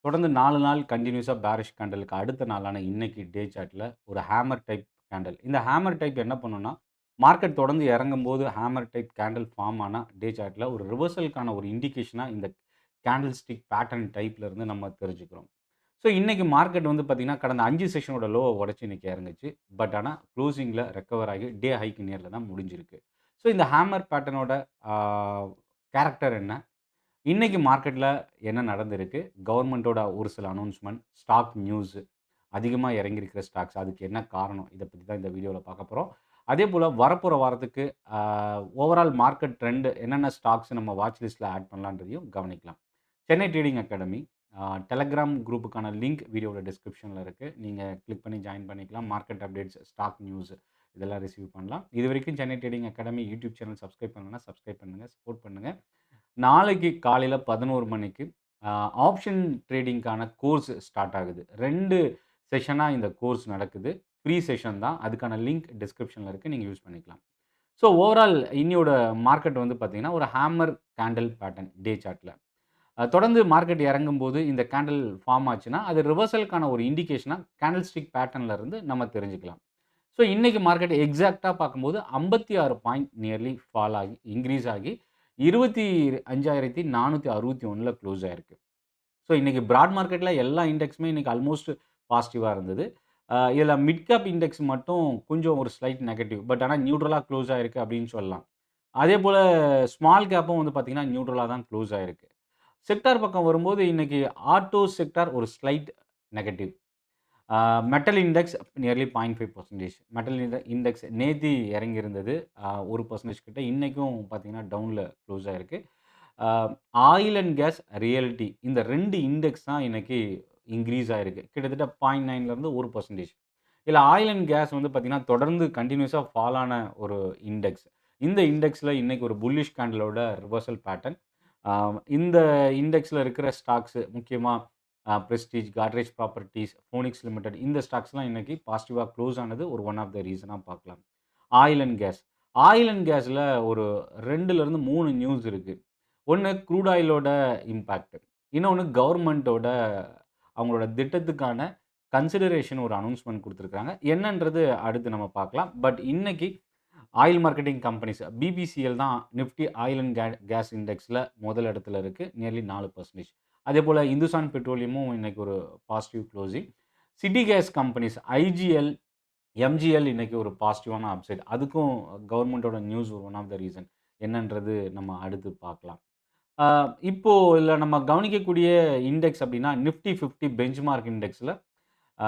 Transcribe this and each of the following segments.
தொடர்ந்து 4 நாள் கன்டினியூஸா பேரிஷ் கேண்டலுக்கு அடுத்த நாளான இன்னைக்கு டே சார்ட்ல ஒரு ஹேமர் டைப் கேண்டல். இந்த ஹேமர் டைப் என்ன பண்ணும்னா, மார்க்கெட் தொடர்ந்து இறங்கும்போது ஹேமர் டைப் கேண்டல் ஃபார்ம் ஆனா டே சார்ட்ல ஒரு ரிவர்சலுக்கான ஒரு இண்டிகேஷனா இந்த கேண்டில் ஸ்டிக் பேட்டர்ன் டைப்ல இருந்து நம்ம தெரிஞ்சுக்கிறோம். ஸோ இன்னைக்கு மார்க்கெட் வந்து பார்த்தீங்கன்னா, கடந்த 5 செஷனோட லோவ உடைச்சு இன்னைக்கு இறங்குச்சு. பட் ஆனா குளோசிங்ல ரெக்கவர் ஆகி டே ஹைக்கு நியர்ல தான் முடிஞ்சிருக்கு. ஸோ இந்த ஹேமர் பேட்டர்னோட ஆ கேரக்டர் என்ன? இன்னைக்கு மார்க்கெட்ல என்ன நடந்திருக்கு? கவர்மெண்ட்டோட ஒரு சில அனவுன்ஸ்மென்ட், ஸ்டாக் நியூஸ், அதிகமா இறங்கியிருக்கிற ஸ்டாக்ஸ் அதுக்கு என்ன காரணம்? இத பத்தி தான் இந்த வீடியோல பார்க்க போறோம். அதேபோல வரப்போற வாரத்துக்கு ஆ ஓவரால் மார்க்கெட் ட்ரெண்ட் என்னென்ன ஸ்டாக்ஸ் நம்ம வாட்ச் லிஸ்ட்ல ஆட் பண்ணலான்றதையும் கவனிக்கலாம். சென்னை ட்ரேடிங் அகாடமி டெலகிராம் குரூப்புக்கான லிங்க் வீடியோட டிஸ்கிரிப்ஷன்ல இருக்கு. நீங்க கிளிக் பண்ணி ஜாயின் பண்ணிக்கலாம். மார்க்கெட் அப்டேட்ஸ், ஸ்டாக் நியூஸ் இதெல்லாம் ரிசீவ் பண்ணலாம். இதுவரைக்கும் Chennai trading academy YouTube channel subscribe பண்ணலன்னா சப்ஸ்கிரைப் பண்ணுங்க. சப்போர்ட் பண்ணுங்க. நாளைக்கு காலையில 11 மணிக்கு அ ஆப்ஷன் ட்ரேடிங்க்கான கோர்ஸ் ஸ்டார்ட் ஆகுது. 2 செஷனா இந்த கோர்ஸ் நடக்குது. ஃப்ரீ செஷன் தான். அதுக்கான லிங்க் டிஸ்கிரிப்ஷன்ல இருக்கு. நீங்க யூஸ் பண்ணிக்கலாம். ஸோ ஓவரால் இன்னியோட மார்க்கெட் வந்து பார்த்தீங்கன்னா, ஒரு ஹேமர் கேண்டில் பேட்டர்ன் டே சார்ட்ல. தொடர்ந்து மார்க்கெட் இறங்கும்போது இந்த கேண்டில் ஃபார்ம் ஆச்சுன்னா, அது ரிவர்சலுக்கான ஒரு இண்டிகேஷனா கேண்டில் ஸ்டிக் பேட்டர்ன்ல இருந்து நம்ம தெரிஞ்சுக்கலாம். ஸோ இன்னைக்கு மார்க்கெட் எக்ஸாக்ட்டா பார்க்கும்போது 56 பாயிண்ட் நியர்லி ஃபால் ஆகி, இன்கிரீஸ் ஆகி 25,461ல க்ளோஸ் ஆயிருக்கு. ஸோ இன்னைக்கு பிராட் மார்க்கெட்ல எல்லா இண்டெக்ஸுமே இன்னைக்கு ஆல்மோஸ்ட் பாசிட்டிவா இருந்தது. இதில மிட் கேப் இண்டெக்ஸ் மட்டும் கொஞ்சம் ஒரு ஸ்லைட் நெகட்டிவ். பட் ஆனா நியூட்ரலா க்ளோஸ் ஆயிருக்கு அப்படின்னு சொல்லலாம். அதேபோல ஸ்மால் கேப்பும் வந்து பார்த்தீங்கன்னா, நியூட்ரலா தான் க்ளோஸ் ஆயிருக்கு. செக்டார் பக்கம் வரும்போது இன்னைக்கு ஆட்டோ செக்டார் ஒரு ஸ்லைட் நெகட்டிவ். ஆ metal index nearly 0.5% metal index நேத்தி இறங்கியிருந்தது. 1% கிட்ட. இன்னைக்கும் பார்த்தீங்கன்னா, டவுன்ல க்ளோஸ் ஆயிருக்கு. ஆ ஆயில் அண்ட் கேஸ், ரியாலிட்டி இந்த 2 இண்டெக்ஸ் தான் இன்னைக்கு இன்கிரீஸ் ஆயிருக்கு. கிட்டத்தட்ட 0.9லேருந்து 1%. இதுல ஆயில் அண்ட் கேஸ் வந்து பார்த்தீங்கன்னா, தொடர்ந்து கன்டினியூஸா ஃபால் ஆன ஒரு இண்டெக்ஸ். இந்த இண்டெக்ஸ்ல இன்னைக்கு ஒரு புல்லிஷ் கேண்டிலோட ரிவர்சல் பேட்டர்ன். ஆ இந்த இண்டெக்ஸ்ல இருக்கிற ஸ்டாக்ஸ் முக்கியமா prestige, Godrej properties, Phoenix limited இந்த ஸ்டாக்ஸ்லாம் இன்னைக்கு பாசிட்டிவா க்ளோஸ் ஆனது ஒரு ஒன் ஆஃப் த ரீசனா பார்க்கலாம். Oil and gas. Oil and கேஸ்ல ஒரு 2லிருந்து 3 நியூஸ் இருக்கு. ஒண்ணு க்ரூட் ஆயிலோட இம்பாக்ட். இன்னொன்னு கவர்மெண்ட்டோட அவங்களோட திட்டத்துக்கான கன்சிடரேஷன் ஒரு அனவுன்ஸ்மென்ட் குடுத்துருக்காங்க. என்னன்றது அடுத்து நம்ம பார்க்கலாம். பட் இன்னைக்கு ஆயில் மார்க்கெட்டிங் கம்பெனிஸ் பிபிசிஎல் தான் நிஃப்டி ஆயில் அண்ட் கேஸ் இண்டெக்ஸ்ல முதல் இடத்துல இருக்கு. நியர்லி 4%. அதேபோல இந்துஸ்தான் பெட்ரோலியமும் இன்னைக்கு ஒரு positive closing. City gas companies IGL, MGL இன்னைக்கு ஒரு பாசிட்டிவான அப்சைட். அதுக்கும் கவர்மெண்ட்டோட news one of the reason. என்னன்றது நம்ம அடுத்து பார்க்கலாம். ஆ இப்போ இதுல நம்ம கவனிக்கக்கூடிய இண்டெக்ஸ் அப்டின்னா, நிஃப்டி 50 பெஞ்ச்மார்க் இண்டெக்ஸ்ல ஆ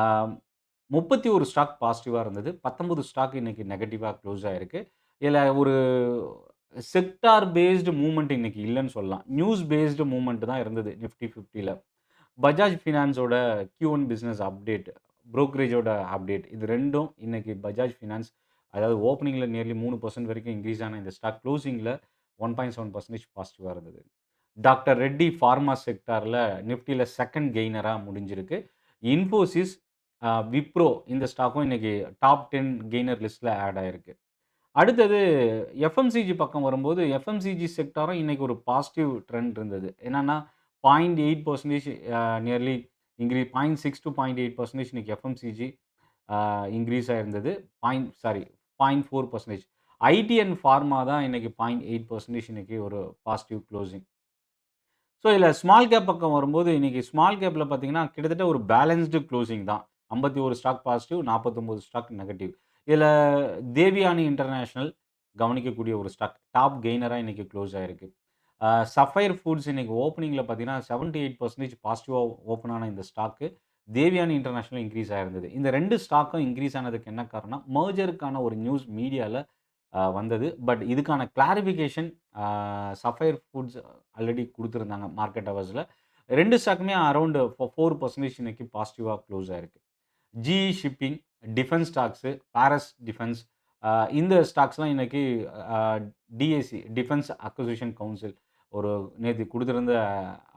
31 ஸ்டாக் பாசிட்டிவா இருந்தது. 19 ஸ்டாக் இன்னைக்கு நெகட்டிவா க்ளோஸ் ஆயிருக்கு. இதுல ஒரு செக்டார் பேஸ்டு மூவ்மெண்ட் இன்னைக்கு இல்லன்னு சொல்லலாம். நியூஸ் பேஸ்டு மூவ்மெண்ட் தான் இருந்தது நிஃப்டி 50ல. பஜாஜ் ஃபினான்ஸோட Q1 பிசினஸ் அப்டேட், புரோக்கரேஜோட அப்டேட் இது 2ம் இன்னைக்கு பஜாஜ் ஃபினான்ஸ் அதாவது ஓப்பனிங்ல நியர்லி 3% வரைக்கும் இன்கிரீஸ் ஆன இந்த ஸ்டாக் குளோசிங்ல 1.7% பாசிட்டிவா இருந்தது. டாக்டர் ரெட்டி ஃபார்மா செக்டார்ல நிஃப்டில செகண்ட் கெய்னரா முடிஞ்சிருக்கு. இன்ஃபோசிஸ், விப்ரோ இந்த ஸ்டாக்கும் இன்னைக்கு டாப் 10 கெய்னர் லிஸ்ட்ல ஆட் ஆயிருக்கு. அடுத்தது எஃப்எம்சிஜி பக்கம் வரும்போது, எஃப்எம்சிஜி செக்டாரும் இன்னைக்கு ஒரு பாசிட்டிவ் ட்ரெண்ட் இருந்தது. என்னன்னா 0.8% நியர்லி 0.6 டூ 0.8% இன்னைக்கு எஃப்எம்சிஜி இன்கிரீஸ் ஆயிருந்தது. 0.4% ஐடி அண்ட் ஃபார்மா தான் இன்னைக்கு 0.8% இன்னைக்கு ஒரு பாசிட்டிவ் க்ளோசிங். ஸோ, இதில ஸ்மால் கேப் பக்கம் வரும்போது, இன்னைக்கு ஸ்மால் கேப்ல பார்த்தீங்கன்னா, கிட்டத்தட்ட ஒரு பேலன்ஸ்டு குளோசிங் தான். 51 ஸ்டாக் பாசிட்டிவ், 49 ஸ்டாக் நெகட்டிவ். இதில தேவியானி இன்டர்நேஷனல் கவனிக்கக்கூடிய ஒரு ஸ்டாக். டாப் கெய்னரா இன்னைக்கு க்ளோஸ் ஆயிருக்கு. சஃபயர் ஃபுட்ஸ் இன்னைக்கு ஓப்பனிங்ல பார்த்தீங்கன்னா, 78% பாசிட்டிவா ஓப்பன் ஆன இந்த ஸ்டாக்கு, தேவியானி இன்டர்நேஷனல் இன்கிரீஸ் ஆயிருந்தது. இந்த 2 ஸ்டாக்கும் இன்கிரீஸ் ஆனதுக்கு என்ன காரணம்னா, மெர்ஜருக்கான ஒரு நியூஸ் மீடியால வந்தது. பட் இதுக்கான கிளாரிஃபிகேஷன் அ சஃபயர் ஃபுட்ஸ் ஆல்ரெடி குடுத்திருந்தாங்க மார்க்கெட் ஹவர்ஸ்ல. 2 ஸ்டாக்குமே அரவுண்ட் 4% இன்னைக்கு பாசிட்டிவா க்ளோஸ் ஆயிருக்கு. GE shipping, defence stocks, Paras defence இந்த ஸ்டாக்ஸ்லாம் இன்னைக்கு அ டிஏசி டிஃபென்ஸ் அக்விசிஷன் கவுன்சில் ஒரு நேத்து குடுத்திருந்த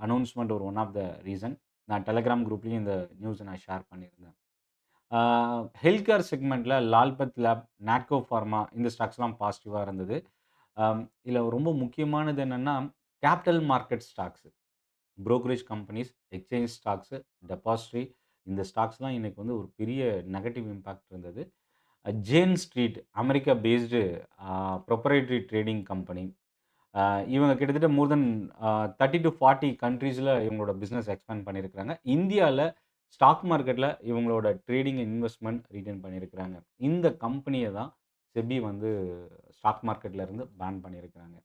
அனவுன்ஸ்மென்ட் ஒரு ஒன் ஆஃப் த ரீசன். நான் டெலகிராம் குரூப்லயும் இந்த நியூஸ நான் ஷேர் பண்ணியிருந்தேன். ஆ ஹெல்த் கேர் செக்மெண்ட்ல லால்பத் லேப், நாட்கோ ஃபார்மா இந்த ஸ்டாக்ஸ்லாம் பாசிட்டிவா இருந்தது. இதுல ரொம்ப முக்கியமானது என்னன்னா, capital market stocks. Brokerage companies, exchange stocks, depository இந்த ஸ்டாக்ஸ்லாம் இன்னைக்கு வந்து ஒரு பெரிய நெகட்டிவ் இம்பாக்ட் இருந்தது. ஜேன் ஸ்ட்ரீட் அமெரிக்கா பேஸ்டு ப்ரொப்ரைட்டரி ட்ரேடிங் கம்பெனி. அ இவங்க கிட்டத்தட்ட மோர் தென் 30 டூ 40 கண்ட்ரீஸ்ல இவங்களோட பிசினஸ் எக்ஸ்பேண்ட் பண்ணியிருக்கிறாங்க. இந்தியால ஸ்டாக் மார்க்கெட்ல இவங்களோட ட்ரேடிங் இன்வெஸ்ட்மென்ட் ரிட்டர்ன் பண்ணியிருக்கிறாங்க. இந்த கம்பெனிய தான் செபி வந்து ஸ்டாக் மார்க்கெட்ல இருந்து பேன் பண்ணியிருக்கிறாங்க.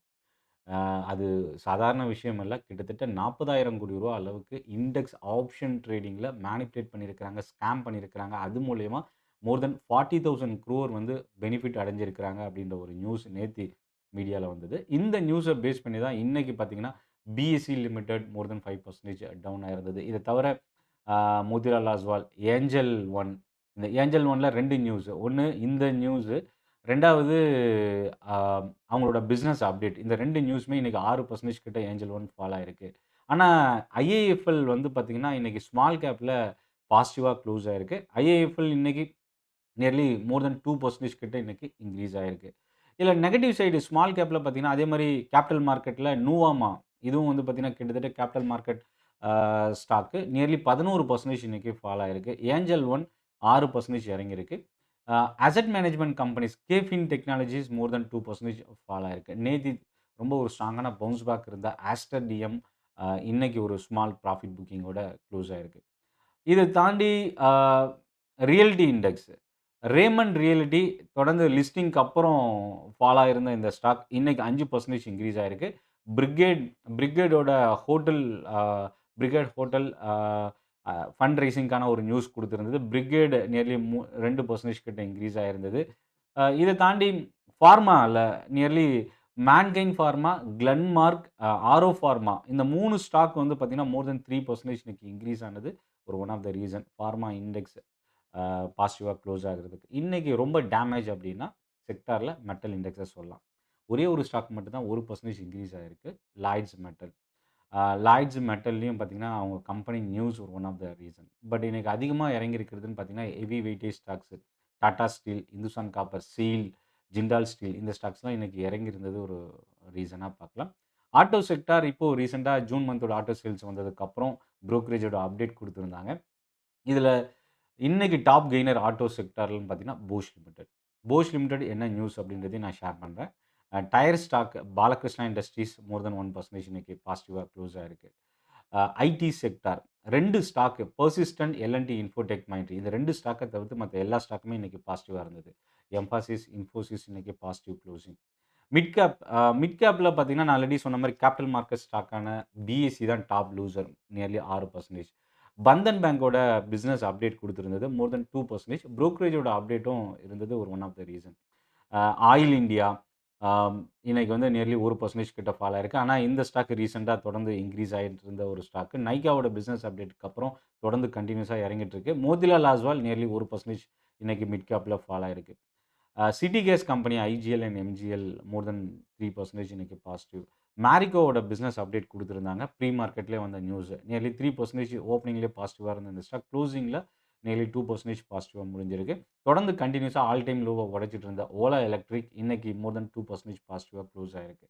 அ அது சாதாரண விஷயம் இல்ல. கிட்டத்தட்ட ரூ. 40,000 கோடி அளவுக்கு இண்டெக்ஸ் ஆப்ஷன் ட்ரேடிங்ல மேனிபுலேட் பண்ணியிருக்கிறாங்க, ஸ்கேம் பண்ணியிருக்கிறாங்க. அது மூலியமா மோர் தென் 40,000 crore வந்து பெனிஃபிட் அடைஞ்சிருக்கிறாங்க அப்படின்ற ஒரு நியூஸ் நேத்தி மீடியால வந்தது. இந்த நியூஸ பேஸ் பண்ணி தான் இன்னைக்கு பார்த்தீங்கன்னா, பிஎஸ்இ லிமிடெட் மோர் தென் 5% டவுன் ஆயிருந்தது. இத தவிர அ மோதிலால் ஆஸ்வால், ஏஞ்சல் ஒன் இந்த ஏஞ்சல் ஒன்ல 2 நியூஸ். ஒண்ணு இந்த நியூஸு 2வது அ அவங்களோட பிசினஸ் அப்டேட். இந்த 2 நியூஸுமே இன்னைக்கு 6% கிட்ட ஏஞ்சல் ஒன் ஃபால் ஆயிருக்கு. ஆனா, ஐஏஎஃப்எல் வந்து பார்த்தீங்கன்னா, இன்னைக்கு ஸ்மால் கேப்ல பாசிட்டிவா க்ளோஸ் ஆயிருக்கு. ஐஏஎஃப்எல் இன்னைக்கு நியர்லி மோர் தென் 2% கிட்ட இன்னைக்கு இன்கிரீஸ் ஆயிருக்கு. இதுல நெகட்டிவ் சைடு ஸ்மால் கேப்ல பார்த்தீங்கன்னா, அதே மாரி கேப்பிட்டல் மார்க்கெட்ல நூவாமா இதுவும் வந்து பார்த்தீங்கன்னா, கிட்டத்தட்ட கேப்பிட்டல் மார்க்கெட் ஸ்டாக்கு நியர்லி 11% இன்னைக்கு ஃபால் ஆயிருக்கு. ஏஞ்சல் ஒன் 6% இறங்கியிருக்கு. அ asset management companies KFin Technologies more than 2% fall ஆயிருக்கு. நேத்தி ரொம்ப ஒரு ஸ்ட்ராங்கான பவுன்ஸ் பேக் இருந்த ஆஸ்டர் டிஎம் இன்னைக்கு ஒரு ஸ்மால் ப்ராஃபிட் புக்கிங்கோட க்ளோஸ் ஆயிருக்கு. இத தாண்டி அ ரியல்டி இண்டெக்ஸ். ரேமண்ட் ரியல்டி தொடர்ந்து லிஸ்டிங்க்கு அப்புறம் ஃபால் ஆயிருந்த இந்த ஸ்டாக் இன்னைக்கு 5% இன்கிரீஸ் ஆயிருக்கு. பிரிகேட் பிரிகேடோட ஹோட்டல் அ பிரிகேட் ஹோட்டல் ஃபண்ட் ரைசிங்க்கான ஒரு நியூஸ் குடுத்திருந்தது. பிரிகேட் நியர்லி 2% கிட்ட இன்கிரீஸ் ஆயிருந்தது. இத தாண்டி ஃபார்மால நியர்லி மேன்கைண்ட் ஃபார்மா, கிளென்மார்க், ஆரோ ஃபார்மா இந்த 3 ஸ்டாக் வந்து பார்த்தீங்கன்னா, மோர் தென் 3% இன்னைக்கு இன்கிரீஸ் ஆனது ஒரு one of the reason. Pharma index பாசிட்டிவா க்ளோஸ் ஆகுறதுக்கு. இன்னைக்கு ரொம்ப டேமேஜ் அப்டின்னா, செக்டார்ல மெட்டல் இண்டெக்ஸ சொல்லலாம். ஒரே ஒரு ஸ்டாக் மட்டும் தான் 1% இன்கிரீஸ் ஆயிருக்கு. Lloyds metal. லாய்ட்ஸ் மெட்டல்லையும் பார்த்தீங்கன்னா, அவங்க கம்பெனி நியூஸ் ஒரு one of the reason. But இன்னைக்கு அதிகமா இறங்கி இருக்கிறதுன்னு பார்த்தீங்கன்னா, heavy weightage stocks Tata steel, Hindustan copper, SEAL, Jindal steel இந்த ஸ்டாக்ஸ்லாம் இன்னைக்கு இறங்கி இருந்தது ஒரு ரீசனா பார்க்கலாம். ஆட்டோ செக்டார் இப்போ ரீசென்ட்டா ஜூன் மந்தோட ஆட்டோ சேல்ஸ் வந்ததுக்கப்புறம் புரோக்கரேஜோட அப்டேட் குடுத்திருந்தாங்க. இதுல இன்னைக்கு டாப் கெய்னர் ஆட்டோ செக்டார்லன்னு பார்த்தீங்கன்னா, போஷ் லிமிடெட். போஷ் லிமிடெட் என்ன நியூஸ் அப்படின்றதையும் நான் ஷேர் பண்றேன். Tyre stock Balakrishna industries more than 1% இன்னைக்கு பாசிட்டிவா க்ளோஸ் ஆயிருக்கு. IT sector 2 stock Persistent, L and T Infotech Mindtree இந்த 2 ஸ்டாக்க தவிர்த்து மத்த எல்லா ஸ்டாக்குமே இன்னைக்கு பாசிட்டிவா இருந்தது. எம்பாசிஸ், இன்ஃபோசிஸ் இன்னைக்கு பாசிட்டிவ் க்ளோசிங். மிட் கேப்ல பார்த்தீங்கன்னா, நான் ஆல்ரெடி சொன்ன மாரி கேப்பிட்டல் மார்க்கெட் ஸ்டாக்கான பிஎஸ்சி தான் டாப் லூசர் நியர்லி 6%. பந்தன் பேங்கோட பிசினஸ் அப்டேட் குடுத்திருந்தது. மோர் தென் 2%. புரோக்கரேஜோட அப்டேட்டும் இருந்தது ஒரு one of the reason. Oil India இன்னைக்கு வந்து நியர்லி 1% கிட்ட ஃபால் ஆயிருக்கு. ஆனா, இந்த ஸ்டாக் ரீசென்ட்டா தொடர்ந்து இன்கிரீஸ் ஆயிட்டு இருந்த ஒரு ஸ்டாக். நைக்காவோட பிசினஸ் அப்டேட்க்கு அப்புறம் தொடர்ந்து கன்டினியூஸா இறங்கிட்டு இருக்கு. மோதிலால் ஆஸ்வால் நியர்லி 1% இன்னைக்கு மிட் கேப்ல ஃபால் ஆயிருக்கு. City gas company IGL and MGL more than 3% இன்னைக்கு பாசிட்டிவ். மேரிக்கோவோட பிசினஸ் அப்டேட் குடுத்திருந்தாங்க. ப்ரீ மார்க்கெட்லயே வந்த நியூஸ். நியர்லி 3% ஓப்பனிங்லயே பாசிட்டிவா இருந்த இந்த ஸ்டாக் க்ளோசிங்ல நியர்லி 2% பாசிட்டிவா முடிஞ்சிருக்கு. தொடர்ந்து கன்டினியூஸா ஆல் டைம் லோவ உடைச்சிட்டு இருந்த ஓலா எலக்ட்ரிக் இன்னைக்கு மோர் தென் 2% பாசிட்டிவா க்ளோஸ் ஆயிருக்கு.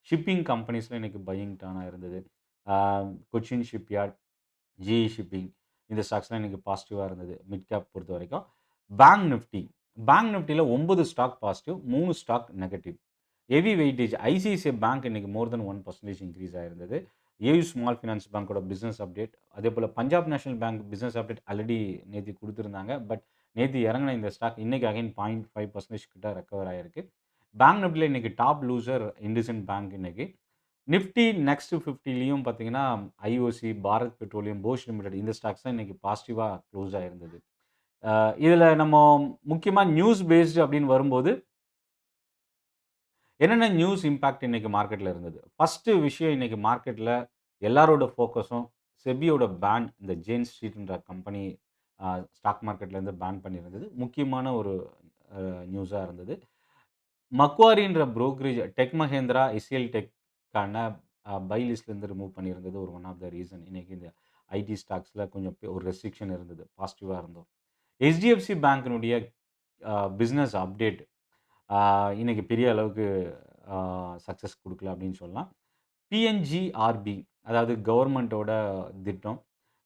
ஷிப்பிங் கம்பெனிஸ்ல இன்னைக்கு பையிங் டர்ன் ஆயிருந்தது. ஆ கொச்சின் ஷிப்யார்ட், ஜிஇ ஷிப்பிங் இந்த ஸ்டாக்ஸ்லாம் இன்னைக்கு பாசிட்டிவா இருந்தது. மிட் கேப் பொறுத்தவரைக்கும். பேங்க் நிஃப்டி பேங்க் நிஃப்டில 9 stock positive, 3 stock negative. Heavy weightage ICICI bank இன்னைக்கு மோர் தென் 1% இன்கிரீஸ் ஆயிருந்தது. ஏயு ஸ்மால் ஃபினான்ஸ் பேங்கோட பிசினஸ் அப்டேட், அதேபோல Punjab national bank business update already நேத்தி குடுத்திருந்தாங்க. பட் நேத்தி இறங்குன இந்த ஸ்டாக் இன்னைக்கு அகைன் 0.5% கிட்ட ரெக்கவர் ஆயிருக்கு. பேங்க் நிஃப்டில இன்னைக்கு டாப் லூசர் இண்டஸ்இண்ட் பேங்க் இன்னைக்கு. நிஃப்டி நெக்ஸ்ட் 50லயும் பார்த்தீங்கன்னா, IOC, Bharat petroleum, posh limited இந்த ஸ்டாக்ஸ் தான் இன்னைக்கு பாசிட்டிவா க்ளோஸ் ஆயிருந்தது. அ இதுல நம்ம முக்கியமா நியூஸ் பேஸ்டு அப்படின்னு வரும்போது என்னென்ன நியூஸ் இம்பாக்ட் இன்னைக்கு மார்க்கெட்ல இருந்தது? ஃபர்ஸ்ட்டு விஷயம் இன்னைக்கு மார்க்கெட்ல எல்லாரோட ஃபோக்கஸும் செபியோட பேன் இந்த ஜேன் ஸ்ட்ரீட்ன்ற கம்பெனி ஸ்டாக் மார்க்கெட்லேருந்து பேன் பண்ணியிருந்தது. முக்கியமான ஒரு நியூஸா இருந்தது. மக்வாரின்ற புரோக்கரேஜ் டெக் மஹேந்திரா, எஸ்எல் டெக்கான பை லிஸ்ட்லேருந்து ரிமூவ் பண்ணியிருந்தது ஒரு ஒன் ஆஃப் த ரீசன். இன்னைக்கு இந்த ஐடி ஸ்டாக்ஸ்ல கொஞ்சம் ஒரு ரெஸ்ட்ரிக்ஷன் இருந்தது. பாசிட்டிவா இருந்தோம். HDFC பேங்கினுடைய பிசினஸ் அப்டேட் இன்னைக்கு பெரிய அளவுக்கு சக்சஸ் குடுக்கல அப்படின்னு சொல்லலாம். பிஎன்ஜிஆர்பி அதாவது கவர்மெண்ட்டோட திட்டம்.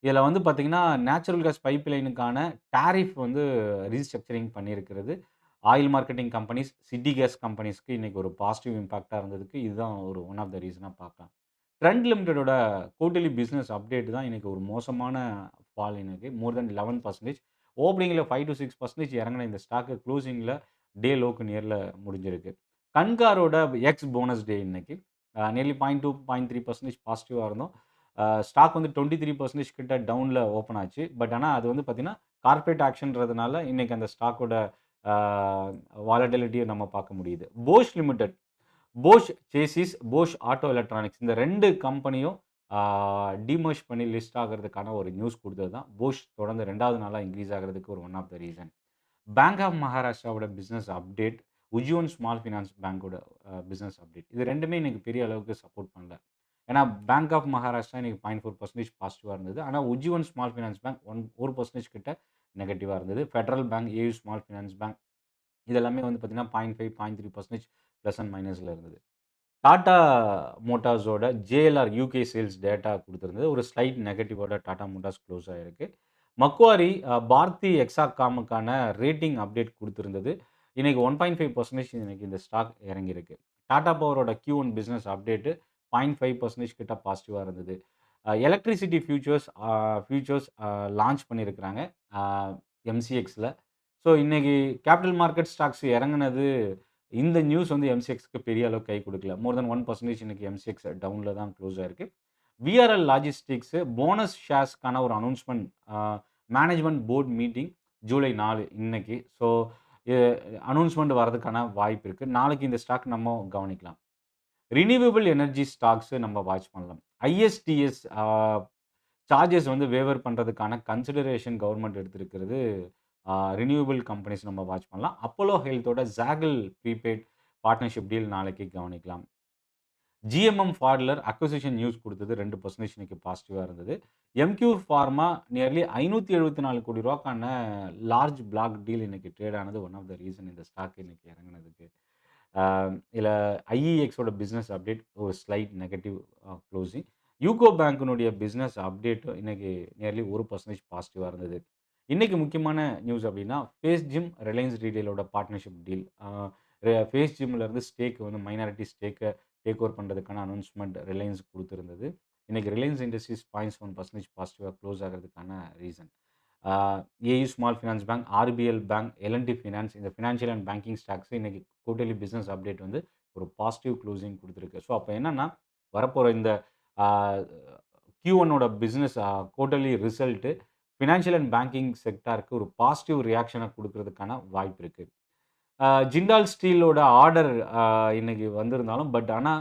இதில வந்து பார்த்தீங்கன்னா, நேச்சுரல் கேஸ் பைப்லைனுக்கான டாரிஃப் வந்து ரீஸ்ட்ரக்சரிங் பண்ணியிருக்கிறது. Oil marketing companies, city gas கம்பெனிஸ்க்கு இன்னைக்கு ஒரு பாசிட்டிவ் இம்பாக்ட்டா இருந்ததுக்கு இதுதான் ஒரு ஒன் ஆஃப் த ரீசனா பார்க்கலாம். ட்ரெண்ட் லிமிட்டடோட குவார்ட்டர்லி பிசினஸ் அப்டேட் தான் இன்னைக்கு ஒரு மோசமான ஃபால் இன்னைக்கு. மோர் தென் 11% ஓப்பனிங்ல 5-6% இறங்குன இந்த ஸ்டாக் குளோசிங்ல டே லோக்கு நியர்ல முடிஞ்சிருக்கு. கண்காரோட எக்ஸ் போனஸ் டே இன்னைக்கு. நியர்லி 0.2, 0.3% பாசிட்டிவா இருந்தோம். ஸ்டாக் வந்து 23% கிட்ட டவுன்ல ஓப்பன் ஆச்சு. பட் ஆனா அது வந்து பார்த்தீங்கன்னா, கார்ப்பரேட் ஆக்ஷன்றதுனால இன்னைக்கு அந்த ஸ்டாக்கோட ஆ வாலட்டிலிட்டிய நம்ம பார்க்க முடியுது. Posh limited posh chassis, posh auto electronics இந்த 2 கம்பெனியும் டிமெர்ஜ் பண்ணி லிஸ்ட் ஆகுறதுக்கான ஒரு நியூஸ் குடுத்தது தான். போஷ் தொடர்ந்து 2வது நாளா இன்கிரீஸ் ஆகுறதுக்கு ஒரு one of the reason. Bank of மகாராஷ்டிராவோட business update, Ujjivan small finance பேங்கோட பிசினஸ் அப்டேட். இது 2மே இன்னைக்கு பெரிய அளவுக்கு சப்போர்ட் பண்ணல. ஏன்னா, பேங்க் ஆஃப் மகாராஷ்டிரா இன்னைக்கு 0.4% பாசிட்டிவா இருந்தது. ஆனா, உஜ்ஜீவன் ஸ்மால் ஃபினான்ஸ் பேங்க் 1% கிட்ட நெகட்டிவா இருந்தது. Federal bank, AU small finance bank இது எல்லாமே வந்து பார்த்தீங்கன்னா 0.5, 0.3% பிளஸ் அண்ட் மைனஸ்ல இருந்தது. டாடா மோட்டார்ஸோட ஜேஎல்ஆர் யுகே சேல்ஸ் டேட்டா குடுத்திருந்தது. ஒரு ஸ்லைட் நெகட்டிவோட டாடா மோட்டார்ஸ் க்ளோஸ் ஆயிருக்கு. மக்வாரி பாரதி எக்ஸாகாமுக்கான ரேட்டிங் அப்டேட் குடுத்திருந்தது. இன்னைக்கு 1.5% இன்னைக்கு இந்த ஸ்டாக் இறங்கியிருக்கு. டாடா பவரோட Q1 பிசினஸ் அப்டேட் 0.5% கிட்ட பாசிட்டிவா இருந்தது. எலக்ட்ரிசிட்டி ஃபியூச்சர்ஸ் லான்ச் பண்ணியிருக்கிறாங்க. அ எம்சிஎக்ஸ்ல. ஸோ இன்னைக்கு கேப்பிட்டல் மார்க்கெட் ஸ்டாக்ஸ் இறங்குனது இந்த நியூஸ் வந்து எம்சிஎக்ஸ்‌க்கு பெரிய அளவுக்கு கை குடுக்கல. மோர் தென் 1% இன்னைக்கு எம்சிஎக்ஸ் டவுன்ல தான் க்ளோஸ் ஆயிருக்கு. விஆர்எல் லாஜிஸ்டிக்ஸ் போனஸ் ஷேர்ஸ்க்கான ஒரு announcement management board meeting July 4 இன்னைக்கு. ஸோ எ அனவுன்ஸ்மென்ட் வரதுக்கான வாய்ப்பு இருக்கு. நாளைக்கு இந்த ஸ்டாக் நம்ம கவனிக்கலாம். ரினியூவபிள் எனர்ஜி ஸ்டாக்ஸ் நம்ம வாட்ச் பண்ணலாம். ஐஎஸ்டிஎஸ் சார்ஜஸ் வந்து வேவர் பண்றதுக்கான கன்சிடரேஷன் கவர்ன்மெண்ட் எடுத்திருக்கிறது. ரினியூவபிள் கம்பெனிஸ் நம்ம வாட்ச் பண்ணலாம். அப்போலோ ஹெல்த்தோட ஜாகிள் ப்ரீபெய்ட் பார்ட்னர்ஷிப் டீல் நாளைக்கு கவனிக்கலாம். ஜிஎம்எம் ஃபாட்லர் அக்விசிஷன் நியூஸ் குடுத்தது 2% இன்னைக்கு பாசிட்டிவா இருந்தது. எம்கியூ ஃபார்மா நியர்லி ரூ. 574 கோடி ரூபாய்க்கான லார்ஜ் பிளாக் டீல் இன்னைக்கு ட்ரேட் ஆனது ஒன் ஆஃப் த ரீசன் இந்த ஸ்டாக் இன்னைக்கு இறங்குனதுக்கு. ஆ இதுல ஐஇஎக்ஸோட பிசினஸ் அப்டேட் ஒரு ஸ்லைட் நெகட்டிவ் க்ளோசிங். யூகோ பேங்கினுடைய பிசினஸ் அப்டேட் இன்னைக்கு நியர்லி 1% பாசிட்டிவா இருந்தது. இன்னைக்கு முக்கியமான நியூஸ் அப்டின்னா, ஃபேஸ் ஜிம், ரிலையன்ஸ் ரீட்டெயிலோட பார்ட்னர்ஷிப் டீல். ஃபேஸ் ஜிம்ல இருந்து ஸ்டேக் வந்து மைனாரிட்டி ஸ்டேக்க டேக் ஓவர் பண்றதுக்கான அனவுன்ஸ்மென்ட் ரிலையன்ஸ் குடுத்திருந்தது. இன்னைக்கு ரிலையன்ஸ் இண்டஸ்ட்ரீஸ் 0.7% பாசிட்டிவா க்ளோஸ் ஆகுறதுக்கான ரீசன். ஆ AU small finance bank, RBL bank, L and T finance இந்த ஃபினான்ஷியல் அண்ட் பேங்கிங் ஸ்டாக்ஸ் இன்னைக்கு குவார்ட்டர்லி பிசினஸ் அப்டேட் வந்து ஒரு பாசிட்டிவ் க்ளோசிங் குடுத்திருக்கு. ஸோ, அப்ப என்னன்னா, வரப்போற இந்த ஆ Q1 ஓட business quarterly result financial and banking செக்டாருக்கு ஒரு பாசிட்டிவ் ரியாக்ஷன குடுக்குறதுக்கான வாய்ப்பு இருக்கு. ஜிண்டால் ஸ்டீலோட ஆர்டர் இன்னைக்கு வந்திருந்தாலும், பட் ஆனா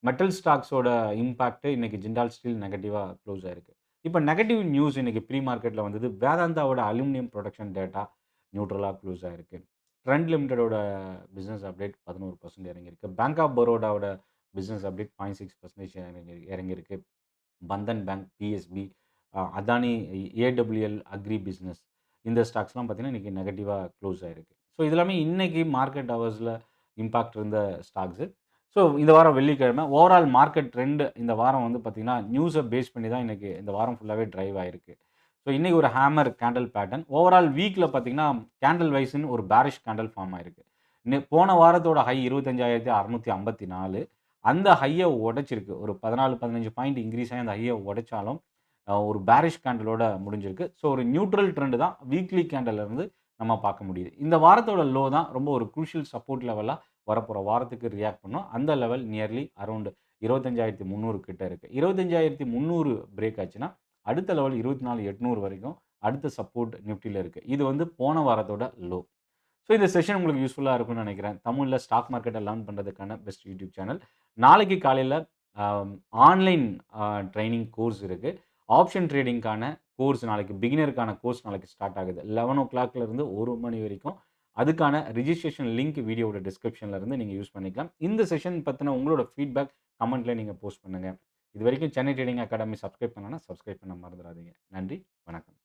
மெட்டல் ஸ்டாக்ஸோட இம்பாக்ட் இன்னைக்கு ஜிண்டால் ஸ்டீல் நெகட்டிவா க்ளோஸ் ஆயிருக்கு. இப்ப நெகட்டிவ் நியூஸ் இன்னைக்கு ப்ரீ மார்க்கெட்ல வந்தது. வேதாந்தாவோட அலுமினியம் புரொடக்ஷன் டேட்டா நியூட்ரலா க்ளோஸ் ஆயிருக்கு. ட்ரெண்ட் லிமிட்டடோட பிசினஸ் அப்டேட் 11% இறங்கியிருக்கு. பேங்க் ஆஃப் பரோடாவோட பிசினஸ் அப்டேட் 0.6% இறங்கியிருக்கு. Bandhan bank, PSB, Adani AWL agri business இந்த ஸ்டாக்ஸ்லாம் பார்த்தீங்கன்னா, இன்னைக்கு நெகட்டிவா க்ளோஸ் ஆயிருக்கு. ஸோ, இது எல்லாமே இன்னைக்கு மார்க்கெட் ஹவர்ஸ்ல இம்பாக்ட் இருந்த ஸ்டாக்ஸு. ஸோ, இந்த வாரம் வெள்ளிக்கிழமை ஓவரால் மார்க்கெட் ட்ரெண்ட் இந்த வாரம் வந்து பார்த்தீங்கன்னா, நியூஸ பேஸ் பண்ணி தான் இன்னைக்கு இந்த வாரம் ஃபுல்லாவே டிரைவ் ஆயிருக்கு. ஸோ, இன்னைக்கு ஒரு ஹேமர் கேண்டில் பேட்டர்ன். ஓவரால் வீக்ல பார்த்தீங்கன்னா, கேண்டில் வைஸ்ன்னு ஒரு பேரிஷ் கேண்டில் ஃபார்ம் ஆயிருக்கு. போன வாரத்தோட ஹை 25,654 அந்த ஹைய உடைச்சிருக்கு. ஒரு 14, 15 பாயிண்ட் இன்கிரீஸ் ஆகி அந்த ஹைய உடைச்சாலும், ஒரு பேரிஷ் கேண்டிலோட முடிஞ்சிருக்கு. ஸோ, ஒரு நியூட்ரல் ட்ரெண்ட் தான் வீக்லி கேண்டில்ல இருந்து நம்ம பார்க்க முடியுது. இந்த வாரத்தோட லோ தான் ரொம்ப ஒரு குரூஷியல் சப்போர்ட் லெவலா வரப்போற வாரத்துக்கு ரியாக்ட் பண்ணும். அந்த லெவல் நியர்லி அரவுண்ட் 25,300 கிட்ட இருக்கு. 25,300 பிரேக் ஆச்சுன்னா, அடுத்த லெவல் 24,800 வரைக்கும் அடுத்த சப்போர்ட் நிஃப்டில இருக்கு. இது வந்து போன வாரத்தோட லோ. ஸோ, இந்த செஷன் உங்களுக்கு யூஸ்ஃபுல்லா இருக்கும்னு நினைக்கிறேன். தமிழ்ல ஸ்டாக் மார்க்கெட்ட லேர்ன் பண்றதுக்கான பெஸ்ட் யூடியூப் சேனல். நாளைக்கு காலையில அ ஆன்லைன் ட்ரெய்னிங் கோர்ஸ் இருக்கு. ஆப்ஷன் ட்ரேடிங்க்கான கோர்ஸ் நாளைக்கு பிகினருக்கான கோர்ஸ் நாளைக்கு ஸ்டார்ட் ஆகுது. 11:00 இருந்து 1 மணி வரைக்கும். அதுக்கான ரிஜிஸ்ட்ரேஷன் லிங்க் வீடியோவோட டிஸ்கிரிப்ஷன்ல இருந்து நீங்க யூஸ் பண்ணிக்கலாம். இந்த செஷன் பத்தின உங்களோட ஃபீட்பேக் கமெண்ட்ல நீங்க போஸ்ட் பண்ணுங்க. இதுவரைக்கும் சென்னை ட்ரேடிங் அகாடமி சப்ஸ்கிரைப் பண்ணலன்னா, சப்ஸ்கிரைப் பண்ண மறந்துறாதீங்க. நன்றி, வணக்கம்.